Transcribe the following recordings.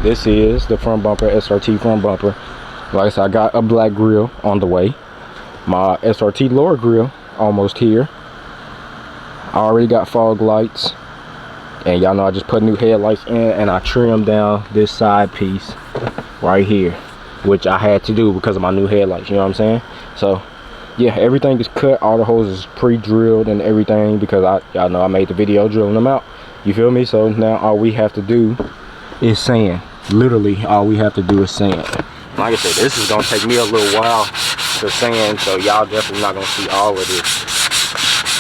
this is the front bumper, SRT front bumper. Like I said, I got a black grill on the way. My SRT lower grill almost here. I already got fog lights, and y'all know I just put new headlights in, and I trimmed down this side piece right here, which I had to do because of my new headlights, you know what I'm saying? So yeah, everything is cut, all the hoses is pre-drilled and everything, because y'all know I made the video drilling them out, you feel me? So now all we have to do is sand. Literally all we have to do is sand. Like I said, this is gonna take me a little while to sand, so y'all definitely not gonna see all of this.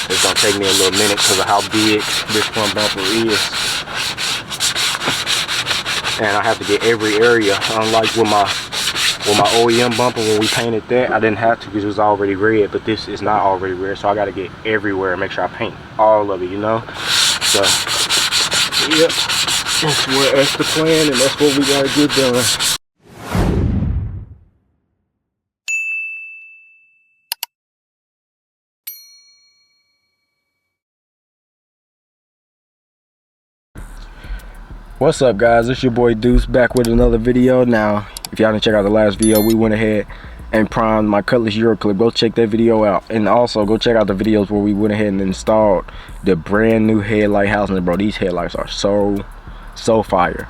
It's gonna take me a little minute because of how big this front bumper is, and I have to get every area. Unlike with my OEM bumper, when we painted that, I didn't have to because it was already red, but this is not already red, so I got to get everywhere and make sure I paint all of it, you know. So yep, that's the plan, and that's what we gotta get done. What's up, guys? It's your boy Deuce back with another video. Now, if y'all didn't check out the last video, we went ahead and primed my Cutlass Euro clip. Go check that video out, and also go check out the videos where we went ahead and installed the brand new headlight housing. Bro, these headlights are so fire.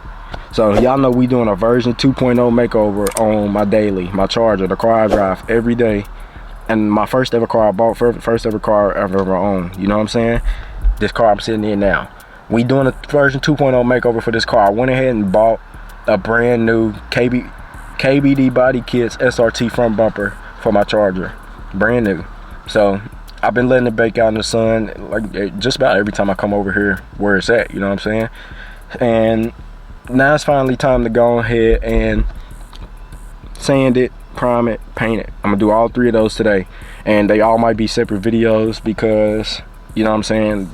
So y'all know we doing a version 2.0 makeover on my daily, my Charger, the car I drive every day, and my first ever car I bought, first ever car I ever owned. You know what I'm saying? This car I'm sitting in now. We doing a version 2.0 makeover for this car. I went ahead and bought a brand new KBD Body Kits SRT front bumper for my Charger, brand new. So I've been letting it bake out in the sun like just about every time I come over here where it's at, you know what I'm saying? And now it's finally time to go ahead and sand it, prime it, paint it. I'm gonna do all three of those today, and they all might be separate videos because, you know what I'm saying,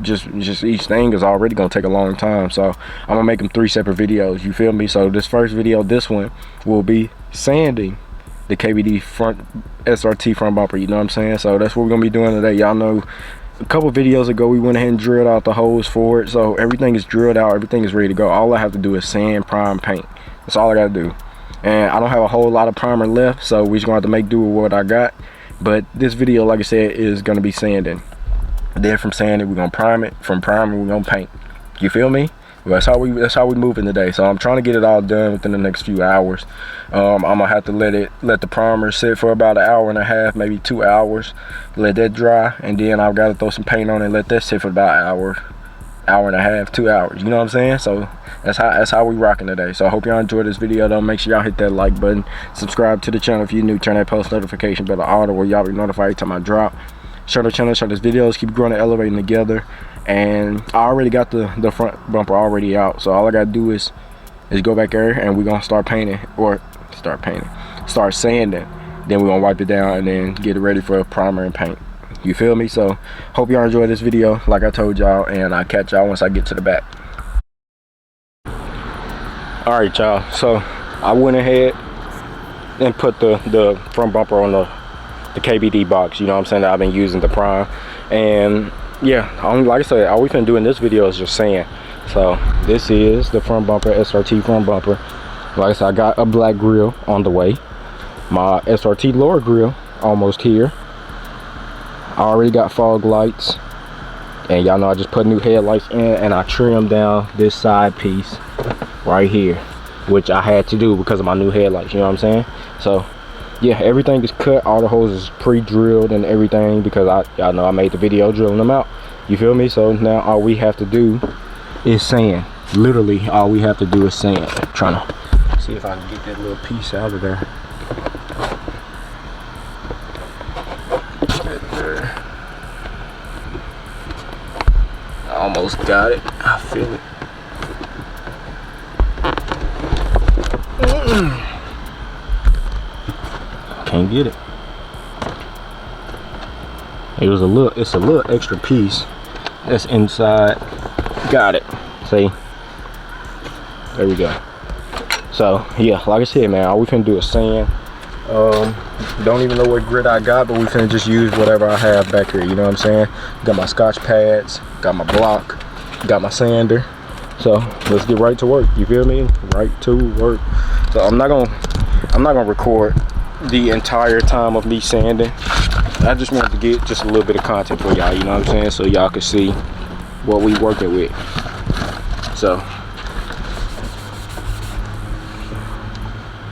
just each thing is already gonna take a long time, so I'm gonna make them three separate videos, you feel me? So this first video, this one, will be sanding the KBD SRT front bumper, you know what I'm saying? So that's what we're gonna be doing today. Y'all know a couple videos ago we went ahead and drilled out the holes for it, so everything is drilled out, everything is ready to go. All I have to do is sand, prime, paint. That's all I gotta do, and I don't have a whole lot of primer left, so we're just gonna have to make do with what I got. But this video, like I said, is gonna be sanding. Then from sanding, we're gonna prime it. From priming, we're gonna paint. You feel me? That's how we moving today. So I'm trying to get it all done within the next few hours. I'm gonna have to let the primer sit for about an hour and a half, maybe 2 hours. Let that dry, and then I've got to throw some paint on it and let that sit for about an hour and a half, 2 hours. You know what I'm saying? So that's how we rocking today. So I hope y'all enjoyed this video though. Make sure y'all hit that like button, subscribe to the channel if you're new, turn that post notification bell on where y'all be notified every time I drop. Share the channel, share this videos, keep growing and elevating together. And I already got the front bumper already out, so all I gotta do is go back there and we're gonna start sanding. Then we're gonna wipe it down and then get it ready for a primer and paint. You feel me? So hope y'all enjoy this video like I told y'all, and I'll catch y'all once I get to the back. All right, y'all, so I went ahead and put the front bumper on the KBD box, you know what I'm saying, that I've been using to prime. And yeah, like I said, all we've been doing this video is just sand. So this is the front bumper, SRT front bumper. Like I said, I got a black grill on the way. My SRT lower grill almost here. I already got fog lights, and y'all know I just put new headlights in, and I trimmed down this side piece right here, which I had to do because of my new headlights, you know what I'm saying? So yeah, everything is cut, all the hoses is pre-drilled and everything, because y'all know I made the video drilling them out, you feel me? So now all we have to do is sand. Literally all we have to do is sand. I'm trying to see if I can get that little piece out of there. Right there. I almost got it. I feel it. Can't get it. It's a little extra piece that's inside. Got it. See? There we go. So yeah, like I said, man, all we finna do is sand. Don't even know what grit I got, but we finna just use whatever I have back here, you know what I'm saying? Got my Scotch pads, got my block, got my sander. So let's get right to work. You feel me? Right to work. So I'm not gonna record the entire time of me sanding. I just wanted to get just a little bit of content for y'all, you know what I'm saying? So y'all can see what we working with. So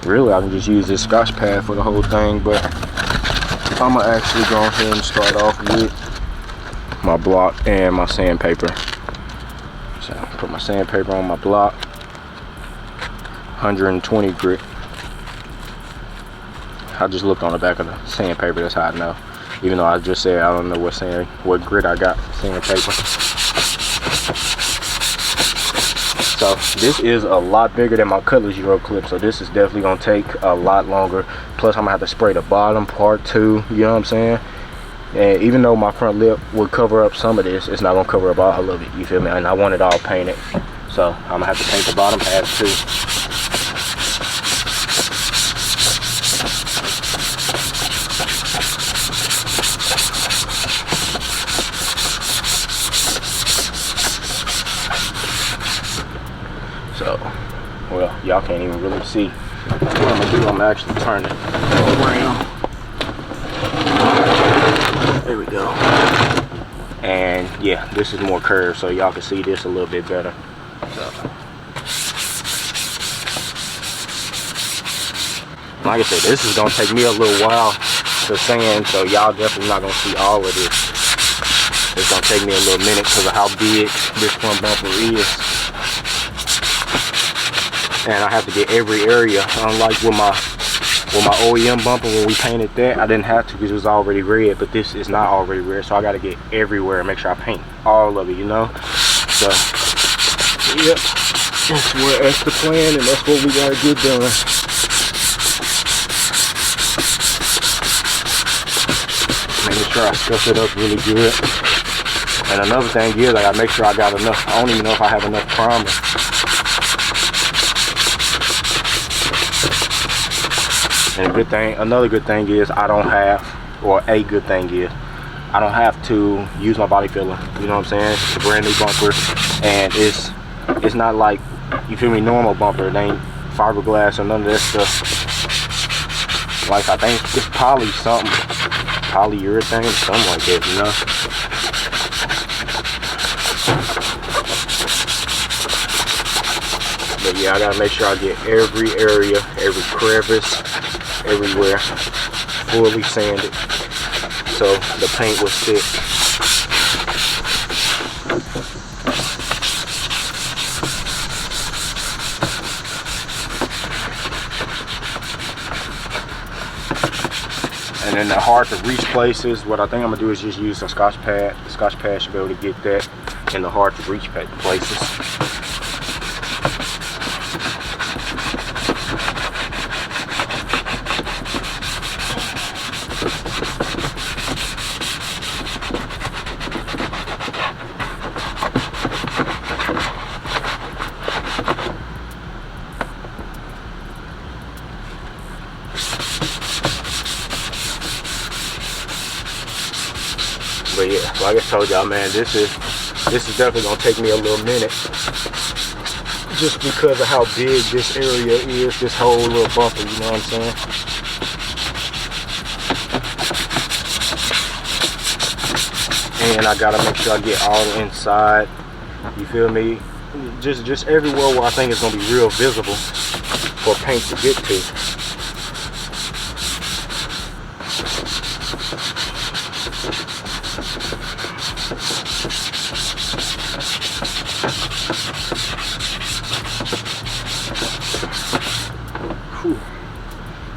really I can just use this Scotch pad for the whole thing, but I'm gonna actually go ahead and start off with my block and my sandpaper. So put my sandpaper on my block, 120 grit. I just looked on the back of the sandpaper, that's how I know. Even though I just said I don't know what grit I got sandpaper. So this is a lot bigger than my Cutlass Euro clip, so this is definitely gonna take a lot longer. Plus I'm gonna have to spray the bottom part too, you know what I'm saying? And even though my front lip would cover up some of this, it's not gonna cover up all of it, you feel me? And I want it all painted, so I'm gonna have to paint the bottom half too. So, well, y'all can't even really see. What I'm gonna do, I'm gonna actually turn it around. There we go. And yeah, this is more curved, so y'all can see this a little bit better. So, like I said, this is gonna take me a little while to sand, so y'all definitely not gonna see all of this. It's gonna take me a little minute because of how big this front bumper is. And I have to get every area, unlike with my OEM bumper when we painted that, I didn't have to because it was already red, but this is not already red, so I got to get everywhere and make sure I paint all of it, you know. So yep, that's the plan, and that's what we gotta get done. Making sure I stuff it up really good. And another thing is I gotta make sure I got enough. I don't even know if I have enough primer. And another good thing is I don't have to use my body filler. You know what I'm saying? It's a brand new bumper, and it's not like, you feel me, normal bumper. It ain't fiberglass or none of that stuff. Like I think it's polyurethane, something like that, you know. But yeah, I gotta make sure I get every area, every crevice, everywhere fully sanded so the paint will stick. And then the hard to reach places, what I think I'm gonna do is just use a Scotch pad. The Scotch pad should be able to get that in the hard to reach places. But yeah, like I told y'all, man, this is definitely gonna take me a little minute, just because of how big this area is, this whole little bumper, you know what I'm saying? And I gotta make sure I get all the inside, you feel me? Just everywhere where I think it's gonna be real visible for paint to get to.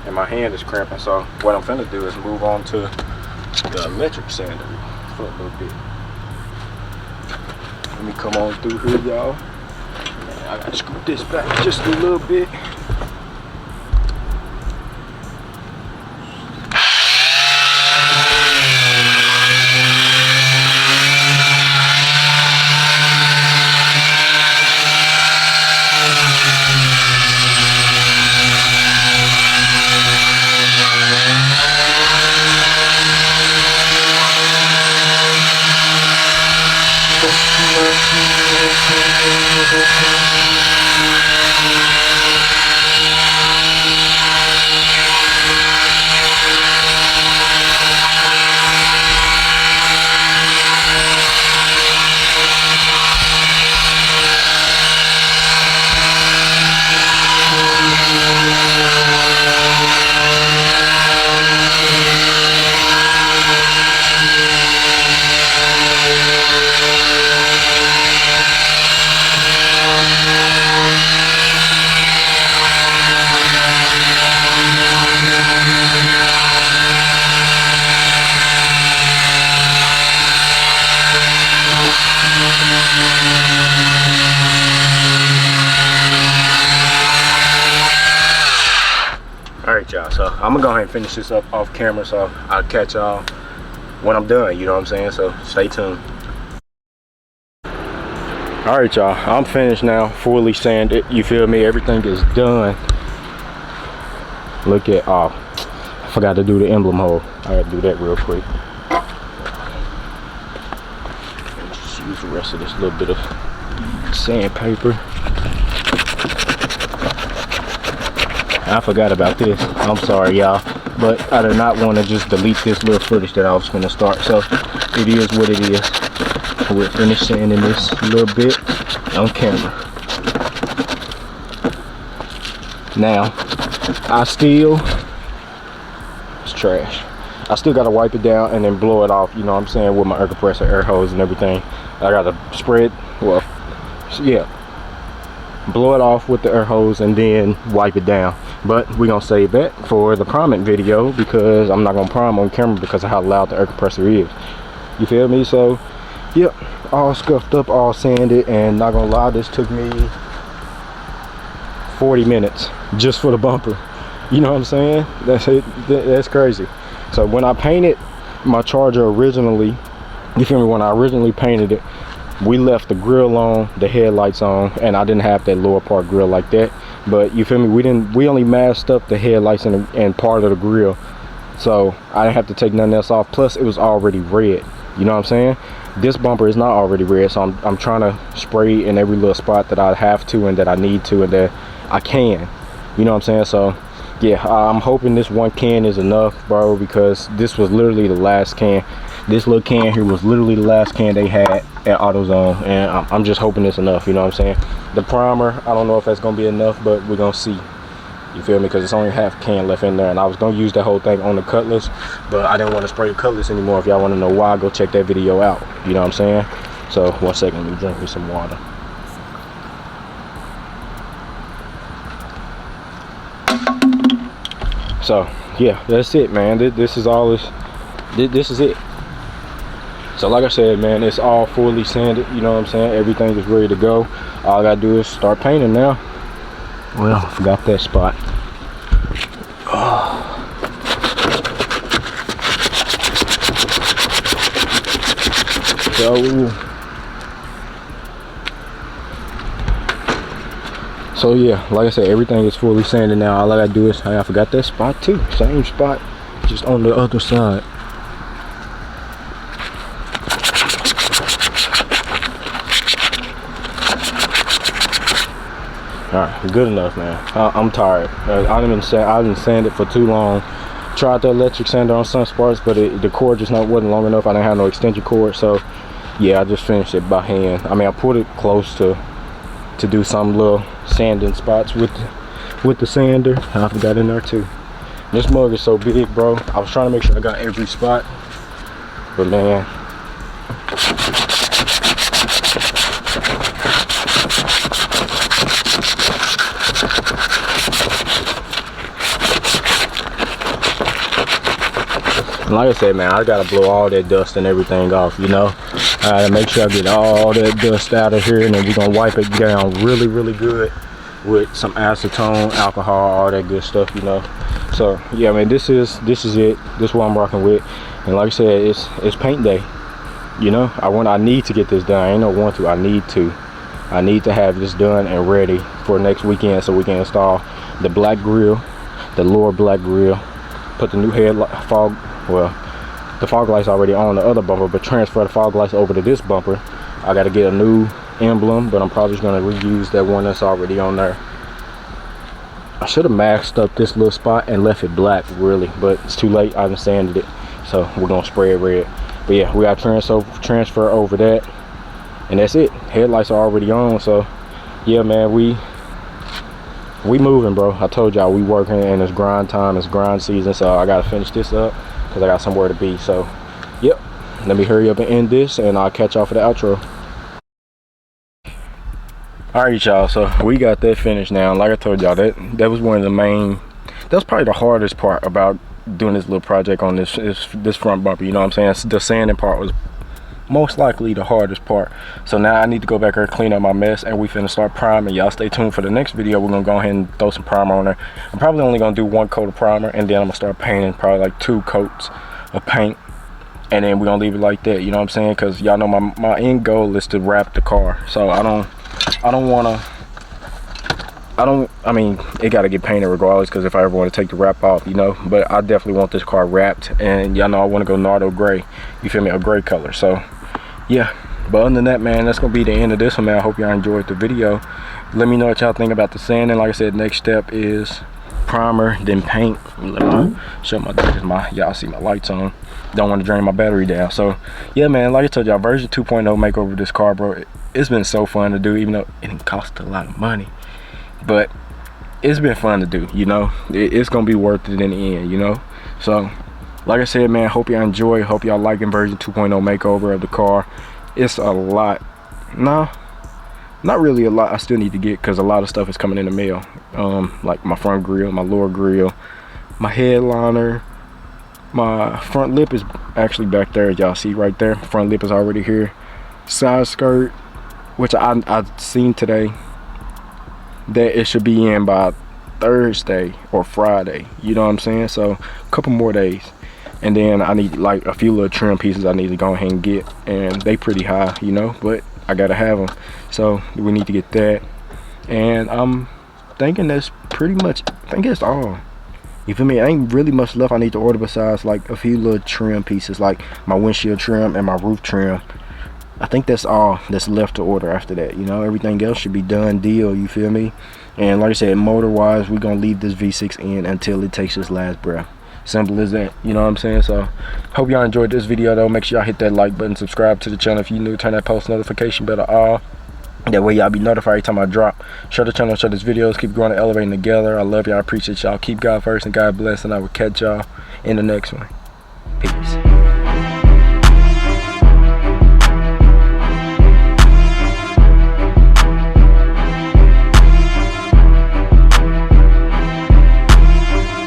And my hand is cramping, so what I'm finna do is move on to the electric sander for a little bit. Let me come on through here, y'all. I gotta scoot this back just a little bit. Alright y'all, so I'm gonna go ahead and finish this up off camera, so I'll catch y'all when I'm done, you know what I'm saying? So stay tuned. Alright y'all, I'm finished now, fully sanded, you feel me? Everything is done. Look at, oh, I forgot to do the emblem hole. I gotta do that real quick. Just use the rest of this little bit of sandpaper. I forgot about this. I'm sorry, y'all, but I did not want to just delete this little footage that I was going to start. So it is what it is. We're finished sanding this a little bit on camera. Now, it's trash. I still got to wipe it down and then blow it off, you know what I'm saying, with my air compressor, air hose and everything. I got to spread, well, yeah, blow it off with the air hose and then wipe it down. But we're gonna save that for the priming video, because I'm not gonna prime on camera because of how loud the air compressor is, you feel me? So yep, all scuffed up, all sanded, and not gonna lie, this took me 40 minutes just for the bumper, you know what I'm saying? That's it. That's crazy. So when I painted my Charger originally, you feel me, when I originally painted it, we left the grill on, the headlights on, and I didn't have that lower part grill like that. But you feel me, we only masked up the headlights and part of the grill, so I didn't have to take nothing else off. Plus it was already red, you know what I'm saying? This bumper is not already red, so I'm trying to spray in every little spot that I have to and that I need to and that I can, you know what I'm saying? So yeah, I'm hoping this one can is enough, bro, because this was literally the last can. This little can here was literally the last can they had at AutoZone, and I'm just hoping it's enough, you know what I'm saying? The primer, I don't know if that's gonna be enough, but we're gonna see, you feel me? Because it's only half can left in there, and I was gonna use that whole thing on the Cutlass, but I didn't want to spray the Cutlass anymore. If y'all want to know why, go check that video out, you know what I'm saying? So 1 second, let me drink me some water. So yeah, that's it, man. This is all this is it. So like I said, man, it's all fully sanded, you know what I'm saying? Everything is ready to go. All I gotta do is start painting now. Well, I forgot that spot. So yeah, like I said, everything is fully sanded now. All I gotta do is, I forgot that spot too. Same spot, just on the other side. Alright, good enough, man. I'm tired. I didn't sand it for too long. Tried the electric sander on some spots, but the cord just wasn't long enough. I didn't have no extension cord, so yeah, I just finished it by hand. I mean, I put it close to do some little sanding spots with the sander. I forgot in there too. This mug is so big, bro. I was trying to make sure I got every spot, but man. Like I said, man, I gotta blow all that dust and everything off, you know. I gotta make sure I get all that dust out of here, and then we're gonna wipe it down really, really good with some acetone, alcohol, all that good stuff, you know. So yeah, man, this is it. This is what I'm rocking with. And like I said, it's paint day, you know. I need to get this done. I ain't no want to. I need to have this done and ready for next weekend, so we can install the black grill, the lower black grill, put the new the fog lights already on the other bumper, but transfer the fog lights over to this bumper. I got to get a new emblem, but I'm probably just gonna reuse that one that's already on there. I should have masked up this little spot and left it black, really, but it's too late. I haven't sanded it, so we're gonna spray it red. But yeah, we got transfer over that, and that's it. Headlights are already on, so yeah, man, we moving, bro. I told y'all we working, and it's grind time, it's grind season, so I gotta finish this up because I got somewhere to be. So yep, let me hurry up and end this, and I'll catch y'all for the outro. Alright, y'all, so we got that finished now. Like I told y'all, that was one of the main, that was probably the hardest part about doing this little project on this front bumper, you know what I'm saying? The sanding part was most likely the hardest part. So now I need to go back here, clean up my mess, and we finna start priming. Y'all stay tuned for the next video. We're gonna go ahead and throw some primer on there. I'm probably only gonna do 1 coat of primer, and then I'm gonna start painting probably like 2 coats of paint, and then we're gonna leave it like that, you know what I'm saying? Because y'all know my end goal is to wrap the car, so I mean, it got to get painted regardless, because if I ever want to take the wrap off, you know, but I definitely want this car wrapped, and y'all know I want to go Nardo gray, you feel me, a gray color. So yeah, but other than that, man, that's gonna be the end of this one, man. I hope y'all enjoyed the video. Let me know what y'all think about the sanding. Like I said, next step is primer, then paint. Let me show my y'all see my lights on. Don't want to drain my battery down. So yeah, man, like I told y'all, version 2.0 makeover of this car, bro. It's been so fun to do, even though it didn't cost a lot of money, but it's been fun to do, you know. It's gonna be worth it in the end, you know. So like I said, man, hope y'all enjoy, hope y'all liking version 2.0 makeover of the car. It's a lot. No, not really a lot. I still need to get, because a lot of stuff is coming in the mail, like my front grille, my lower grille, my headliner, my front lip is actually back there, y'all see right there. Front lip is already here. Side skirt, which I seen today that it should be in by Thursday or Friday, you know what I'm saying? So a couple more days, and then I need like a few little trim pieces I need to go ahead and get, and they pretty high, you know, but I gotta have them, so we need to get that. And I'm thinking that's pretty much, I think that's all, you feel me? Ain't really much left I need to order besides like a few little trim pieces, like my windshield trim and my roof trim. I think that's all that's left to order after that, you know. Everything else should be done deal, you feel me? And like I said, motor wise, we're gonna leave this V6 in until it takes its last breath. Simple as that, you know what I'm saying? So hope y'all enjoyed this video though. Make sure y'all hit that like button, subscribe to the channel if you new, turn that post notification bell on. That way y'all be notified every time I drop. Share the channel, share these videos, keep growing and elevating together. I love y'all, I appreciate y'all. Keep God first and God bless, and I will catch y'all in the next one.